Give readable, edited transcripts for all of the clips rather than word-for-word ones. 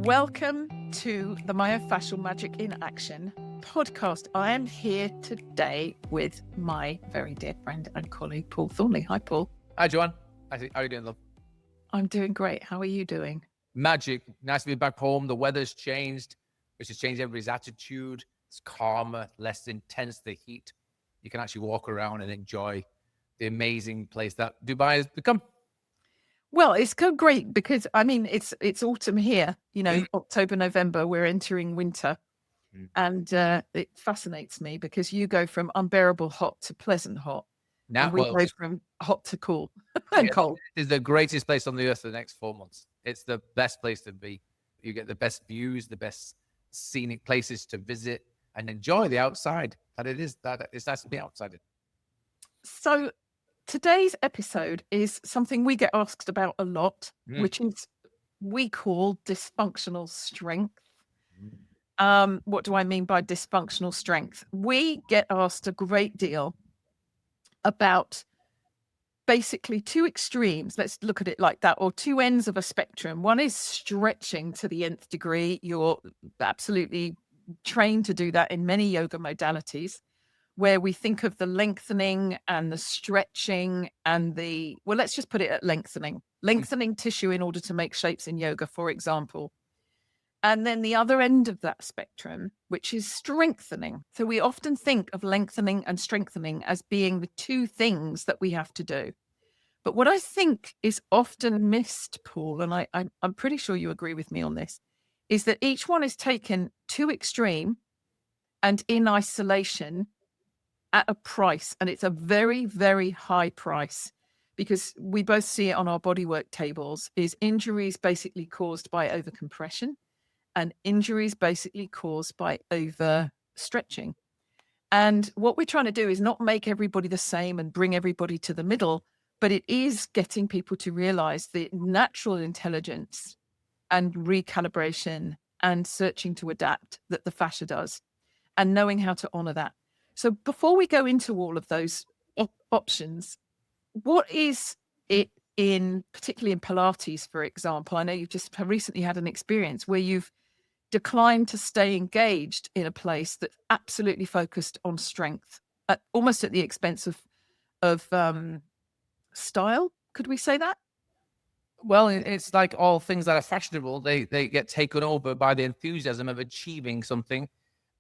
Welcome to the Myofascial Magic in Action podcast. I am here today with my very dear friend and colleague, Paul Thornley. Hi, Paul. Hi, Joanne. How are you doing, love? I'm doing great. How are you doing? Magic. Nice to be back home. The weather's changed, which has changed everybody's attitude. It's calmer, less intense, the heat. You can actually walk around and enjoy the amazing place that Dubai has become. Well, it's great because, I mean, it's autumn here, October, November, we're entering winter. And it fascinates me because you go from unbearable hot to pleasant hot. And we go from hot to cool and cold. It's the greatest place on the earth for the next 4 months. It's the best place to be. You get the best views, the best scenic places to visit and enjoy the outside. It's nice to be outside. So today's episode is something we get asked about a lot, which is we call dysfunctional strength. What do I mean by dysfunctional strength? We get asked a great deal about basically two extremes. Let's look at it like that, or two ends of a spectrum. One is stretching to the nth degree. You're absolutely trained to do that in many yoga modalities, where we think of the lengthening and the stretching and let's just put it at lengthening tissue in order to make shapes in yoga, for example. And then the other end of that spectrum, which is strengthening. So we often think of lengthening and strengthening as being the two things that we have to do. But what I think is often missed, Paul, and I'm pretty sure you agree with me on this, is that each one is taken to extreme and in isolation at a price. And it's a very, very high price, because we both see it on our bodywork tables, is injuries basically caused by overcompression and injuries basically caused by over stretching. And what we're trying to do is not make everybody the same and bring everybody to the middle, but it is getting people to realize the natural intelligence and recalibration and searching to adapt that the fascia does, and knowing how to honor that. So before we go into all of those options, what is it particularly in Pilates, for example? I know you've just recently had an experience where you've declined to stay engaged in a place that's absolutely focused on strength, almost at the expense of style. Could we say that? Well, it's like all things that are fashionable. They get taken over by the enthusiasm of achieving something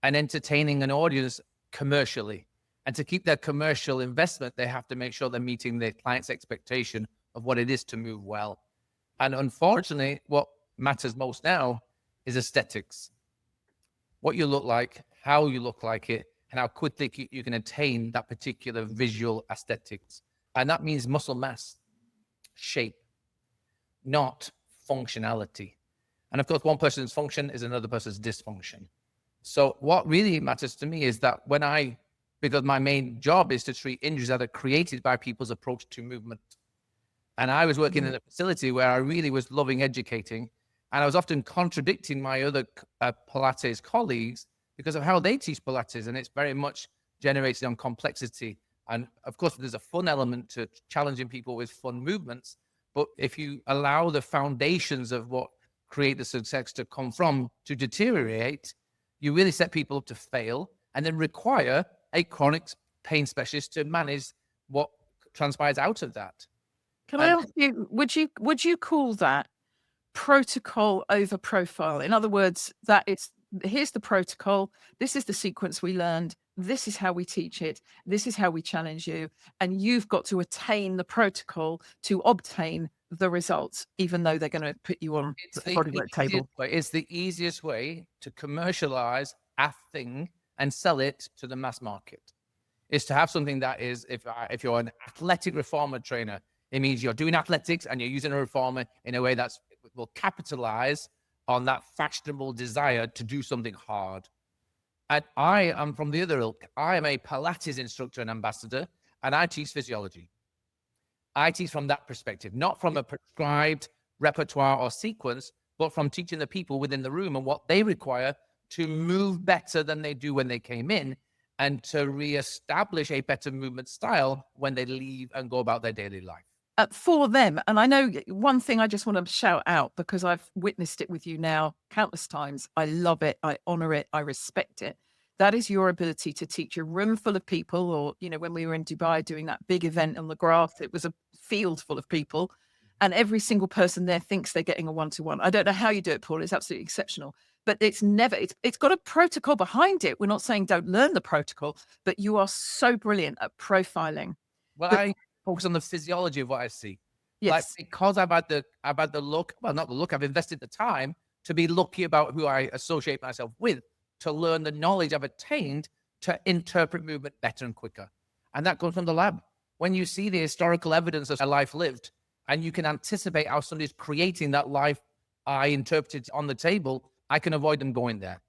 and entertaining an audience commercially. And to keep their commercial investment, they have to make sure they're meeting their client's expectation of what it is to move well. And unfortunately, what matters most now is aesthetics. What you look like, how you look like it, and how quickly you can attain that particular visual aesthetics. And that means muscle mass, shape, not functionality. And of course, one person's function is another person's dysfunction. So what really matters to me is that because my main job is to treat injuries that are created by people's approach to movement. And I was working in a facility where I really was loving educating, and I was often contradicting my other Pilates colleagues because of how they teach Pilates. And it's very much generated on complexity. And of course, there's a fun element to challenging people with fun movements. But if you allow the foundations of what create the success to come from to deteriorate, you really set people up to fail and then require a chronic pain specialist to manage what transpires out of that. Can I ask you, would you call that protocol over profile? In other words, here's the protocol, this is the sequence we learned, this is how we teach it, this is how we challenge you, and you've got to attain the protocol to obtain the results, even though they're going to put you on the bodywork table. It's the easiest way to commercialize a thing and sell it to the mass market. Is to have something that is, if you're an athletic reformer trainer, it means you're doing athletics and you're using a reformer in a way that will capitalize on that fashionable desire to do something hard. And I am from the other ilk. I am a Pilates instructor and ambassador, and I teach physiology. I teach from that perspective, not from a prescribed repertoire or sequence, but from teaching the people within the room and what they require to move better than they do when they came in, and to reestablish a better movement style when they leave and go about their daily life. for them. And I know one thing I just want to shout out, because I've witnessed it with you now countless times. I love it. I honor it. I respect it. That is your ability to teach a room full of people, or, when we were in Dubai doing that big event on the grass, it was a field full of people, and every single person there thinks they're getting a one-to-one. I don't know how you do it, Paul. It's absolutely exceptional. But it's got a protocol behind it. We're not saying don't learn the protocol, but you are so brilliant at profiling. Well, I focus on the physiology of what I see. Yes. Like, because I've had the look, well, not the look, I've invested the time to be lucky about who I associate myself with, to learn the knowledge I've attained to interpret movement better and quicker. And that comes from the lab. When you see the historical evidence of a life lived, and you can anticipate how somebody's creating that life I interpreted on the table, I can avoid them going there.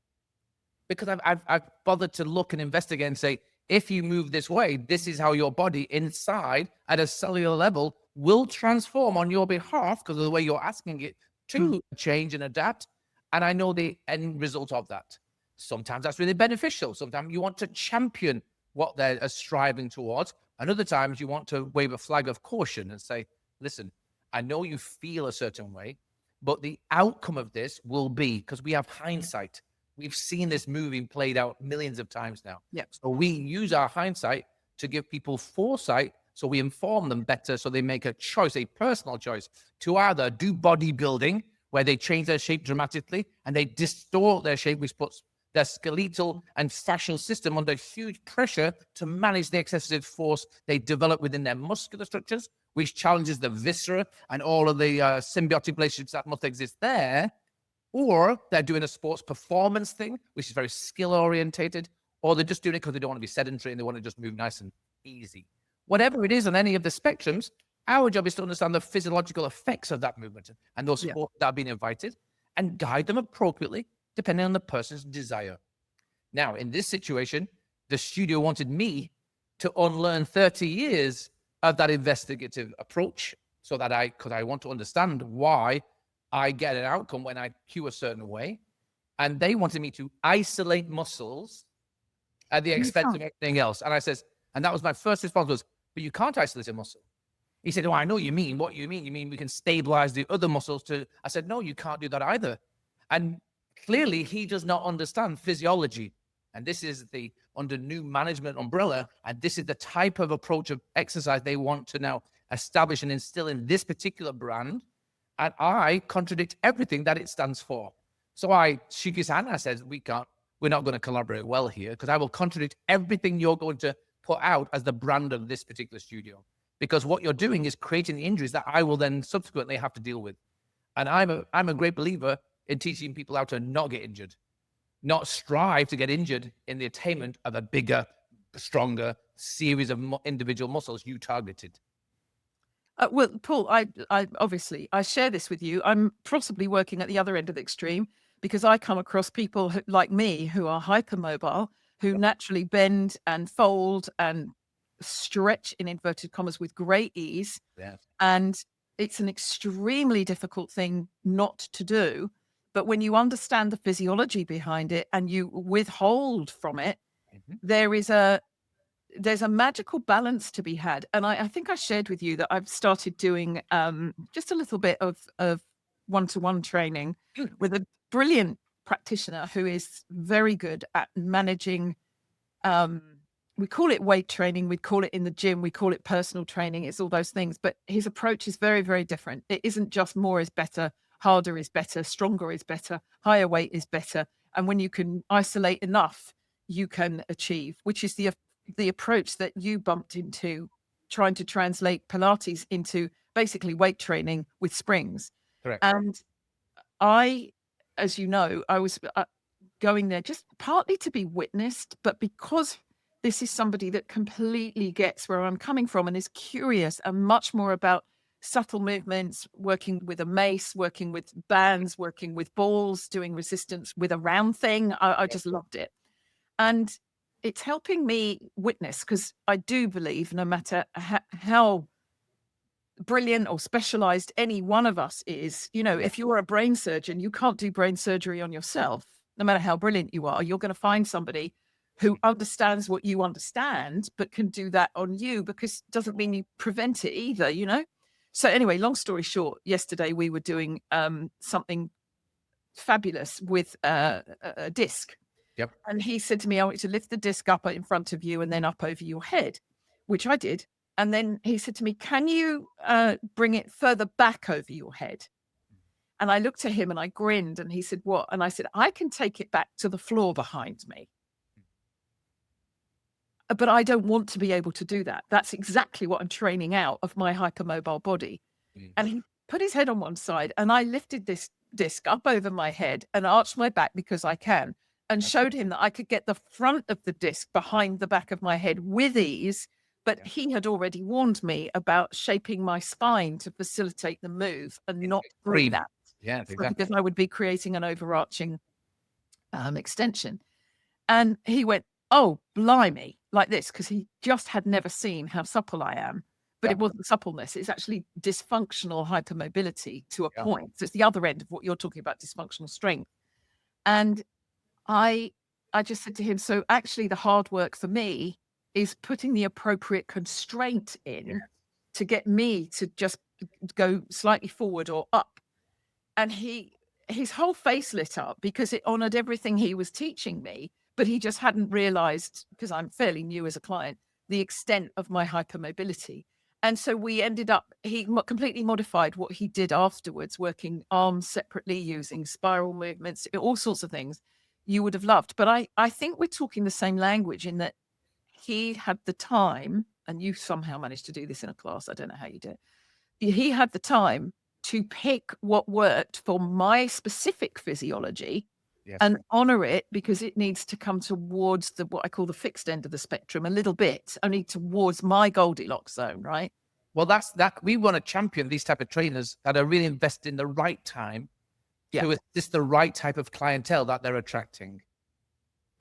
Because I've bothered to look and investigate and say, if you move this way, this is how your body inside at a cellular level will transform on your behalf because of the way you're asking it to change and adapt. And I know the end result of that. Sometimes that's really beneficial. Sometimes you want to champion what they're striving towards. And other times you want to wave a flag of caution and say, listen, I know you feel a certain way, but the outcome of this will be, because we have hindsight. We've seen this movie played out millions of times now. Yeah. So we use our hindsight to give people foresight, so we inform them better, so they make a choice, a personal choice, to either do bodybuilding, where they change their shape dramatically and they distort their shape, which puts their skeletal and fascial system under huge pressure to manage the excessive force they develop within their muscular structures, which challenges the viscera and all of the symbiotic relationships that must exist there. Or they're doing a sports performance thing, which is very skill orientated, or they're just doing it because they don't want to be sedentary and they want to just move nice and easy. Whatever it is on any of the spectrums, our job is to understand the physiological effects of that movement and those forces that are being invited, and guide them appropriately depending on the person's desire. Now, in this situation, the studio wanted me to unlearn 30 years of that investigative approach, so that because I want to understand why I get an outcome when I cue a certain way. And they wanted me to isolate muscles at the expense of everything else. And I says, and that was my first response was, but you can't isolate a muscle. He said, oh, I know what you mean. What you mean? You mean we can stabilize the other muscles too? I said, no, you can't do that either. And clearly he does not understand physiology. And this is under new management umbrella. And this is the type of approach of exercise they want to now establish and instill in this particular brand. And I contradict everything that it stands for. So I shook his hand. I said, we're not going to collaborate well here, because I will contradict everything you're going to put out as the brand of this particular studio. Because what you're doing is creating the injuries that I will then subsequently have to deal with. And I'm a great believer in teaching people how to not get injured, not strive to get injured in the attainment of a bigger, stronger series of individual muscles you targeted. Well, Paul, I obviously I share this with you. I'm possibly working at the other end of the extreme, because I come across people like me who are hypermobile, who naturally bend and fold and stretch in inverted commas with great ease. Yes. And it's an extremely difficult thing not to do. But when you understand the physiology behind it and you withhold from it, there's a magical balance to be had. And I think I shared with you that I've started doing just a little bit of one-to-one training with a brilliant practitioner who is very good at managing, we call it weight training, we call it in the gym, we call it personal training, it's all those things. But his approach is very, very different. It isn't just more is better, harder is better, stronger is better, higher weight is better. And when you can isolate enough, you can achieve, which is the approach that you bumped into, trying to translate Pilates into basically weight training with springs. Correct. And I, as you know, I was going there just partly to be witnessed, but because this is somebody that completely gets where I'm coming from and is curious and much more about subtle movements, working with a mace, working with bands, working with balls, doing resistance with a round thing. I just loved it. And it's helping me witness, because I do believe no matter how brilliant or specialized any one of us is, if you're a brain surgeon, you can't do brain surgery on yourself. No matter how brilliant you are, you're going to find somebody who understands what you understand, but can do that on you, because it doesn't mean you prevent it either, So anyway, long story short, yesterday we were doing something fabulous with a disc. Yep. And he said to me, I want you to lift the disc up in front of you and then up over your head, which I did. And then he said to me, can you bring it further back over your head? And I looked at him and I grinned and he said, what? And I said, I can take it back to the floor behind me. But I don't want to be able to do that. That's exactly what I'm training out of my hypermobile body. And he put his head on one side and I lifted this disc up over my head and arched my back because I can, and showed him that I could get the front of the disc behind the back of my head with ease. But he had already warned me about shaping my spine to facilitate the move and not through that. Yeah, exactly. Because I would be creating an overarching extension. And he went, oh, blimey, like this, because he just had never seen how supple I am. But it wasn't suppleness. It's actually dysfunctional hypermobility to a point. So it's the other end of what you're talking about, dysfunctional strength. And I just said to him, so actually the hard work for me is putting the appropriate constraint in to get me to just go slightly forward or up. And his whole face lit up because it honored everything he was teaching me, but he just hadn't realized, because I'm fairly new as a client, the extent of my hypermobility. And so we ended up, he completely modified what he did afterwards, working arms separately, using spiral movements, all sorts of things you would have loved. But I think we're talking the same language in that he had the time, and you somehow managed to do this in a class. I don't know how you did it. He had the time to pick what worked for my specific physiology and honor it, because it needs to come towards what I call the fixed end of the spectrum a little bit, only towards my Goldilocks zone, right? Well, that's that. We want to champion these type of trainers that are really invested in the right time to assist the right type of clientele that they're attracting.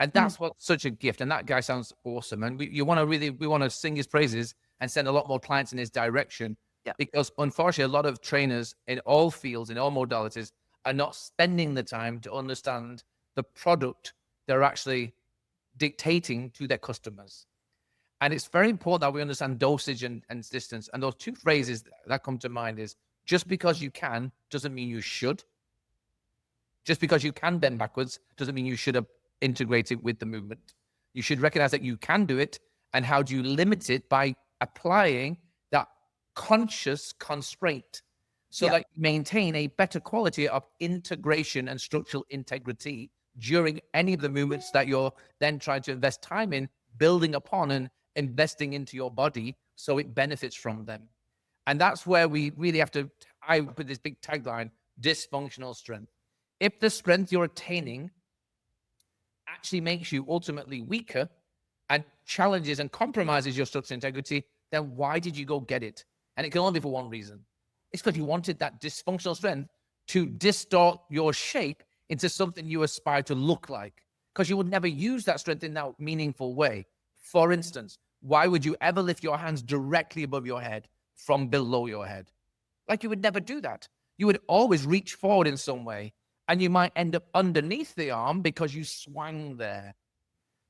And that's what's such a gift. And that guy sounds awesome. And we want to sing his praises and send a lot more clients in his direction. Because unfortunately, a lot of trainers in all fields, in all modalities, are not spending the time to understand the product they're actually dictating to their customers. And it's very important that we understand dosage and distance. And those two phrases that come to mind is, just because you can doesn't mean you should. Just because you can bend backwards doesn't mean you should have integrated with the movement. You should recognize that you can do it. And how do you limit it? By applying that conscious constraint so that you maintain a better quality of integration and structural integrity during any of the movements that you're then trying to invest time in, building upon and investing into your body so it benefits from them. And that's where we really have to, I put this big tagline, dysfunctional strength. If the strength you're attaining actually makes you ultimately weaker and challenges and compromises your structural integrity, then why did you go get it? And it can only be for one reason. It's because you wanted that dysfunctional strength to distort your shape into something you aspire to look like, because you would never use that strength in that meaningful way. For instance, why would you ever lift your hands directly above your head from below your head? Like, you would never do that. You would always reach forward in some way, and you might end up underneath the arm because you swang there.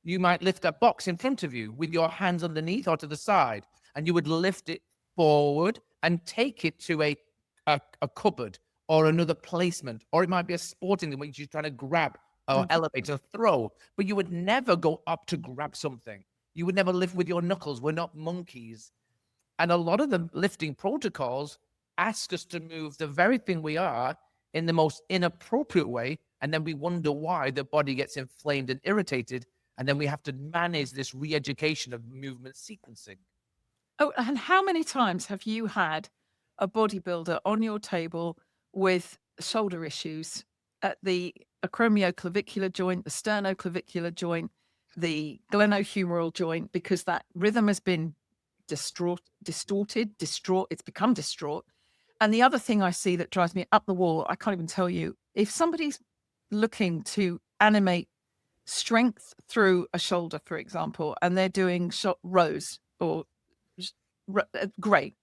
You might lift a box in front of you with your hands underneath or to the side, and you would lift it forward and take it to a cupboard or another placement, or it might be a sporting thing which you're trying to grab or elevate or throw, but you would never go up to grab something. You would never lift with your knuckles. We're not monkeys. And a lot of the lifting protocols ask us to move the very thing we are in the most inappropriate way, and then we wonder why the body gets inflamed and irritated, and then we have to manage this re-education of movement sequencing. Oh, and how many times have you had a bodybuilder on your table with shoulder issues at the acromioclavicular joint, the sternoclavicular joint, the glenohumeral joint, because that rhythm has been distorted, it's become distraught. And the other thing I see that drives me up the wall, I can't even tell you, if somebody's looking to animate strength through a shoulder, for example, and they're doing rows or great.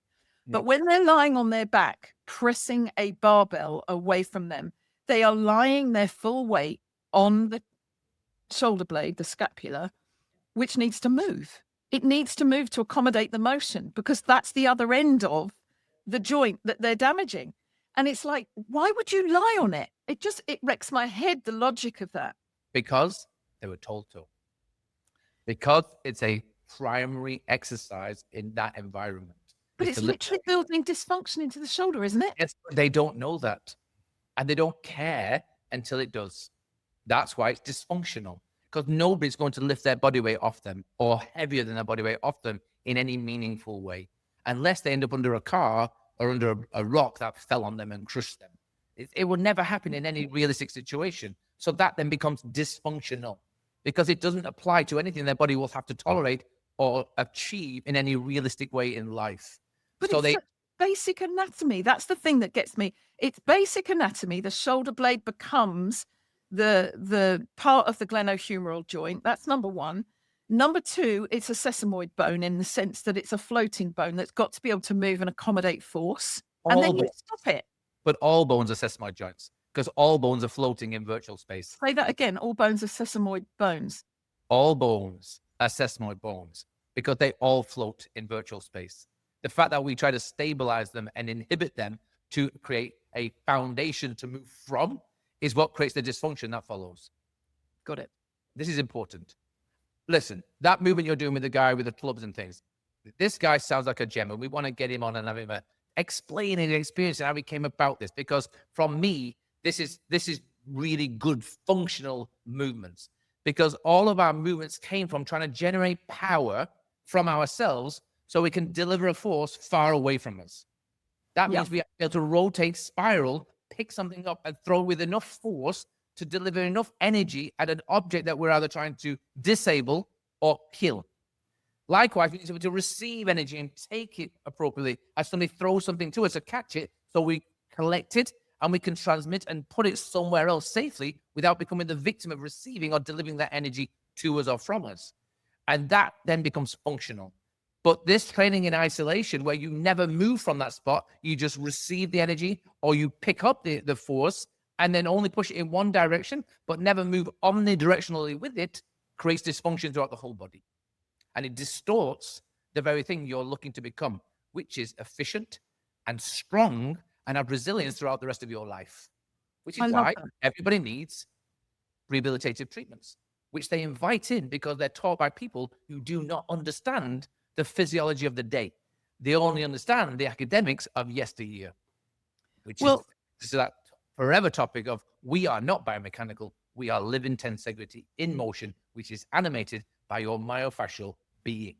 But when they're lying on their back, pressing a barbell away from them, they are lying their full weight on the shoulder blade, the scapula, which needs to move. It needs to move to accommodate the motion, because that's the other end of the joint that they're damaging. And it's like, why would you lie on it? It wrecks my head, the logic of that. Because they were told to. Because it's a primary exercise in that environment. But it's literally building dysfunction into the shoulder, isn't it? Yes, they don't know that. And they don't care until it does. That's why it's dysfunctional. Because nobody's going to lift their body weight off them or heavier than their body weight off them in any meaningful way, unless they end up under a car or under a rock that fell on them and crushed them. It will never happen in any realistic situation. So that then becomes dysfunctional because it doesn't apply to anything their body will have to tolerate or achieve in any realistic way in life. But so it's basic anatomy. That's the thing that gets me. It's basic anatomy. The shoulder blade becomes the part of the glenohumeral joint. That's number one. Number two, it's a sesamoid bone in the sense that it's a floating bone that's got to be able to move and accommodate force. And then you stop it. But all bones are sesamoid joints because all bones are floating in virtual space. Say that again. All bones are sesamoid bones. All bones are sesamoid bones because they all float in virtual space. The fact that we try to stabilize them and inhibit them to create a foundation to move from is what creates the dysfunction that follows. Got it. This is important. Listen, that movement you're doing with the guy with the clubs and things, this guy sounds like a gem, and we want to get him on and have him explain his experience and how he came about this, because from me, this is really good functional movements, because all of our movements came from trying to generate power from ourselves so we can deliver a force far away from us. That means we have to be able to rotate, spiral, pick something up and throw with enough force to deliver enough energy at an object that we're either trying to disable or kill. Likewise, we need to be able to receive energy and take it appropriately as somebody throws something to us to catch it, so we collect it and we can transmit and put it somewhere else safely without becoming the victim of receiving or delivering that energy to us or from us. And that then becomes functional. But this training in isolation, where you never move from that spot, you just receive the energy or you pick up the force and then only push it in one direction, but never move omnidirectionally with it, creates dysfunction throughout the whole body. And it distorts the very thing you're looking to become, which is efficient and strong and have resilience throughout the rest of your life. Which is why everybody needs rehabilitative treatments, which they invite in because they're taught by people who do not understand the physiology of the day. They only understand the academics of yesteryear, which is that forever topic of we are not biomechanical, we are living tensegrity in motion, which is animated by your myofascial being.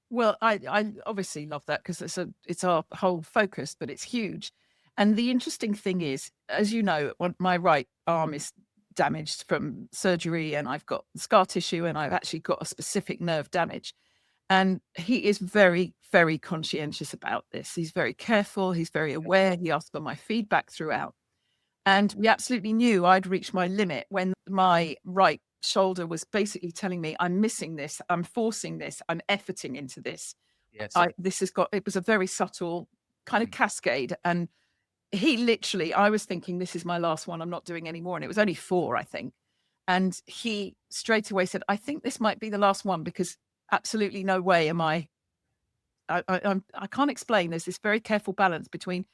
Well, I obviously love that because it's our whole focus, but it's huge. And the interesting thing is, as you know, my right arm is damaged from surgery and I've got scar tissue and I've actually got a specific nerve damage. And he is very, very conscientious about this. He's very careful. He's very aware. He asks for my feedback throughout. And we absolutely knew I'd reached my limit when my right shoulder was basically telling me, I'm missing this, I'm forcing this, I'm efforting into this. Yes. It was a very subtle kind of cascade. And he literally, I was thinking, this is my last one, I'm not doing any more. And it was only 4, I think. And he straight away said, I think this might be the last one, because absolutely no way am I can't explain. There's this very careful balance between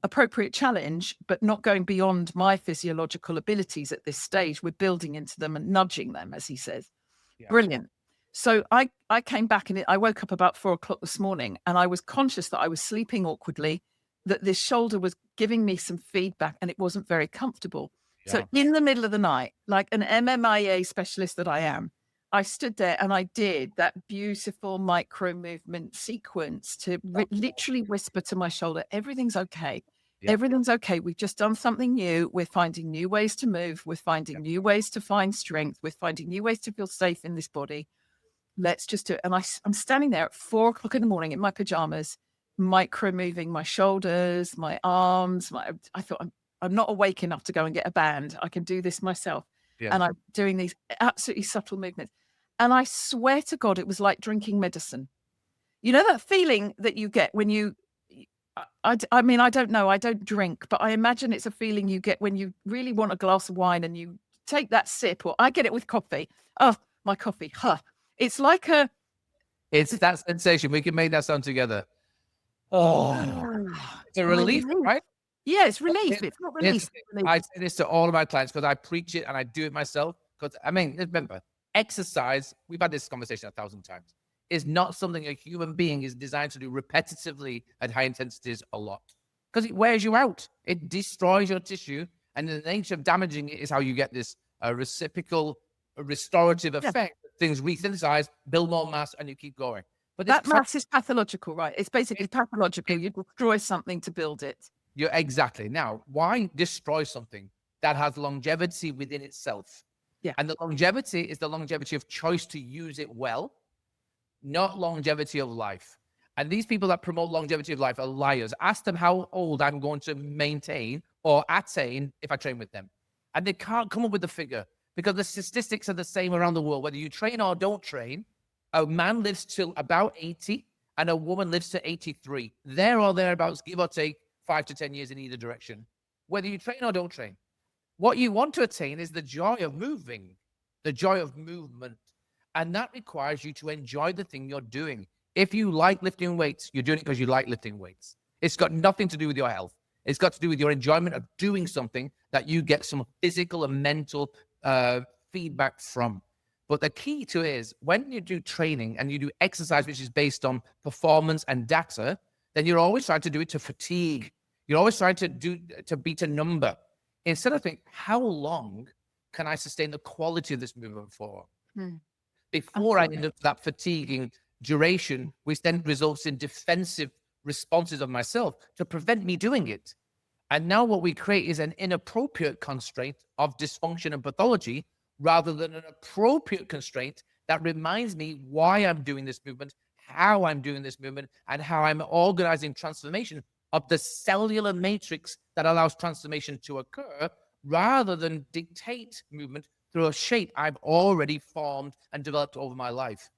appropriate challenge, but not going beyond my physiological abilities at this stage. We're building into them and nudging them, as he says. Yeah. Brilliant. So I came back and I woke up about 4 o'clock this morning and I was conscious that I was sleeping awkwardly, that this shoulder was giving me some feedback and it wasn't very comfortable. Yeah. So in the middle of the night, like an MMIA specialist that I am, I stood there and I did that beautiful micro movement sequence to literally whisper to my shoulder, everything's okay. Yeah. Everything's okay. We've just done something new. We're finding new ways to move. We're finding new ways to find strength. We're finding new ways to feel safe in this body. Let's just do it. And I'm standing there at 4 o'clock in the morning in my pajamas, micro moving my shoulders, my arms. I thought, I'm not awake enough to go and get a band. I can do this myself. Yeah. And I'm doing these absolutely subtle movements. And I swear to God, it was like drinking medicine. You know that feeling that you get when you, I mean, I don't know, I don't drink, but I imagine it's a feeling you get when you really want a glass of wine and you take that sip, or I get it with coffee. Oh, my coffee. It's like It's that sensation. We can make that sound together. It's a relief, right? Yeah, it's relief. It's not Here's release. the thing. Relief. I say this to all of my clients because I preach it and I do it myself. Because I mean, remember, exercise, we've had this conversation 1,000 times, is not something a human being is designed to do repetitively at high intensities a lot. Because it wears you out. It destroys your tissue. And the nature of damaging it is how you get this reciprocal, restorative effect. Things resynthesize, build more mass, and you keep going. But that mass is pathological, right? It's basically pathological. You destroy something to build it. You're exactly. Now, why destroy something that has longevity within itself? Yeah. And the longevity is the longevity of choice to use it well, not longevity of life. And these people that promote longevity of life are liars. Ask them how old I'm going to maintain or attain if I train with them. And they can't come up with the figure because the statistics are the same around the world. Whether you train or don't train, a man lives till about 80 and a woman lives to 83. There or thereabouts, give or take 5 to 10 years in either direction, whether you train or don't train. What you want to attain is the joy of moving, the joy of movement. And that requires you to enjoy the thing you're doing. If you like lifting weights, you're doing it because you like lifting weights. It's got nothing to do with your health. It's got to do with your enjoyment of doing something that you get some physical and mental feedback from. But the key to it is when you do training and you do exercise, which is based on performance and data, then you're always trying to do it to fatigue. You're always trying to beat a number. Instead of thinking, how long can I sustain the quality of this movement for? Before I end up that fatiguing duration, which then results in defensive responses of myself to prevent me doing it. And now what we create is an inappropriate constraint of dysfunction and pathology rather than an appropriate constraint that reminds me why I'm doing this movement, how I'm doing this movement, and how I'm organizing transformation of the cellular matrix that allows transformation to occur rather than dictate movement through a shape I've already formed and developed over my life.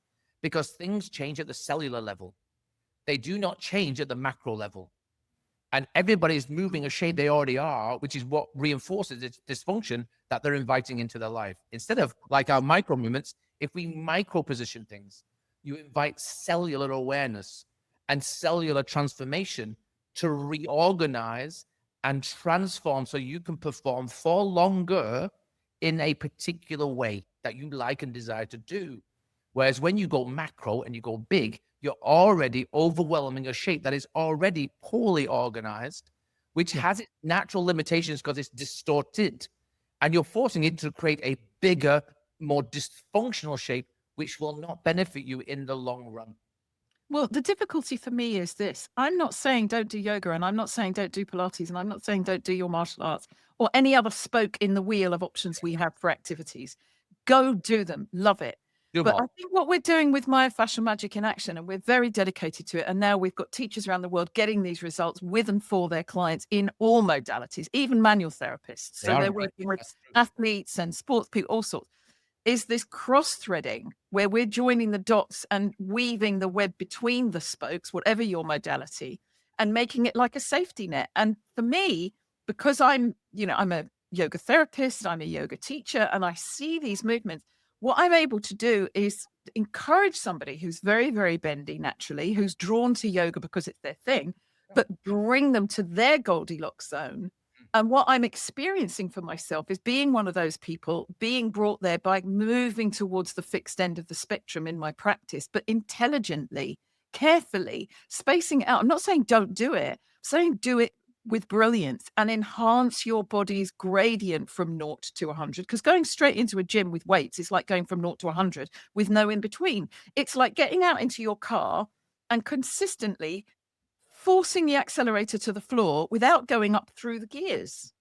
Because things change at the cellular level. They do not change at the macro level. And everybody's moving a shape they already are, which is what reinforces its dysfunction that they're inviting into their life. Instead of like our micro movements, if we micro position things, you invite cellular awareness and cellular transformation to reorganize and transform so you can perform for longer in a particular way that you like and desire to do. Whereas when you go macro and you go big, you're already overwhelming a shape that is already poorly organized, which has its natural limitations because it's distorted. And you're forcing it to create a bigger, more dysfunctional shape, which will not benefit you in the long run. Well, the difficulty for me is this. I'm not saying don't do yoga, and I'm not saying don't do Pilates, and I'm not saying don't do your martial arts or any other spoke in the wheel of options we have for activities. Go do them. Love it. But I think what we're doing with Myofascial Magic in action, and we're very dedicated to it, and now we've got teachers around the world getting these results with and for their clients in all modalities, even manual therapists. So they're working with athletes and sports people, all sorts. Is this cross-threading where we're joining the dots and weaving the web between the spokes, whatever your modality, and making it like a safety net. And for me, because I'm a yoga therapist, I'm a yoga teacher, and I see these movements, what I'm able to do is encourage somebody who's very, very bendy naturally, who's drawn to yoga because it's their thing, but bring them to their Goldilocks zone. And what I'm experiencing for myself is being one of those people, being brought there by moving towards the fixed end of the spectrum in my practice, but intelligently, carefully, spacing it out. I'm not saying don't do it. I'm saying do it with brilliance and enhance your body's gradient from 0 to 100. Because going straight into a gym with weights is like going from 0 to 100 with no in between. It's like getting out into your car and consistently forcing the accelerator to the floor without going up through the gears.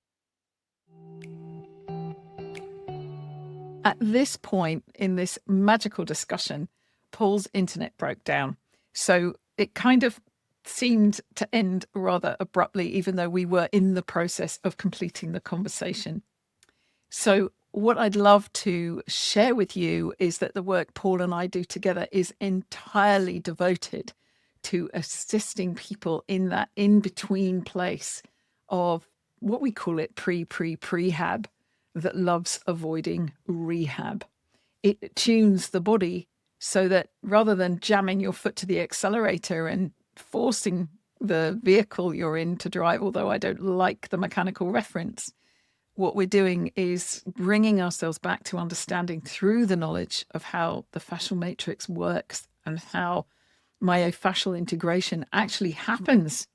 At this point in this magical discussion, Paul's internet broke down. So it kind of seemed to end rather abruptly, even though we were in the process of completing the conversation. So what I'd love to share with you is that the work Paul and I do together is entirely devoted to assisting people in that in-between place of what we call it prehab that loves avoiding rehab. It tunes the body so that rather than jamming your foot to the accelerator and forcing the vehicle you're in to drive, although I don't like the mechanical reference. What we're doing is bringing ourselves back to understanding through the knowledge of how the fascial matrix works and how myofascial integration actually happens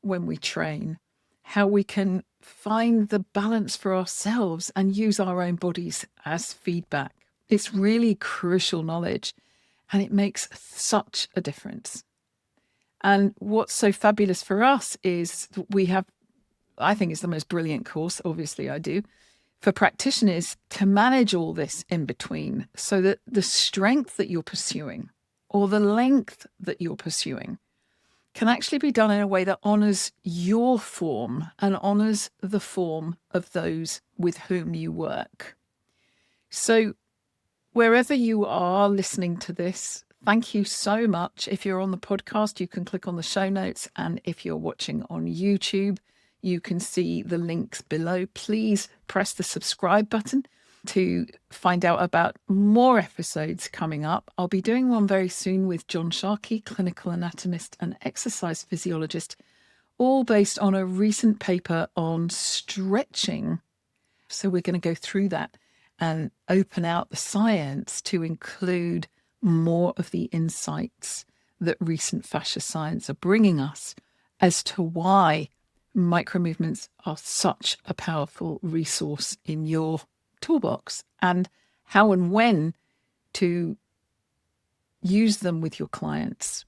when we train, how we can find the balance for ourselves and use our own bodies as feedback. It's really crucial knowledge, and it makes such a difference. And what's so fabulous for us is we have, I think it's the most brilliant course, obviously I do, for practitioners to manage all this in between so that the strength that you're pursuing or the length that you're pursuing can actually be done in a way that honors your form and honors the form of those with whom you work. So wherever you are listening to this, thank you so much. If you're on the podcast, you can click on the show notes. And if you're watching on YouTube, you can see the links below. Please press the subscribe button to find out about more episodes coming up. I'll be doing one very soon with John Sharkey, clinical anatomist and exercise physiologist, all based on a recent paper on stretching. So we're going to go through that and open out the science to include more of the insights that recent fascia science are bringing us as to why micromovements are such a powerful resource in your toolbox and how and when to use them with your clients.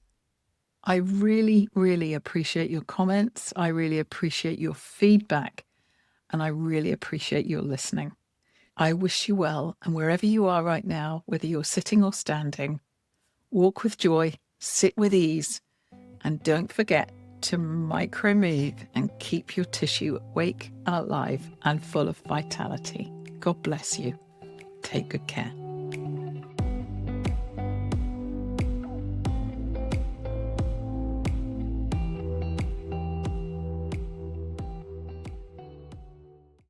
I really, really appreciate your comments. I really appreciate your feedback, and I really appreciate your listening. I wish you well, and wherever you are right now, whether you're sitting or standing, walk with joy, sit with ease, and don't forget to micro move and keep your tissue awake and alive and full of vitality. God bless you. Take good care.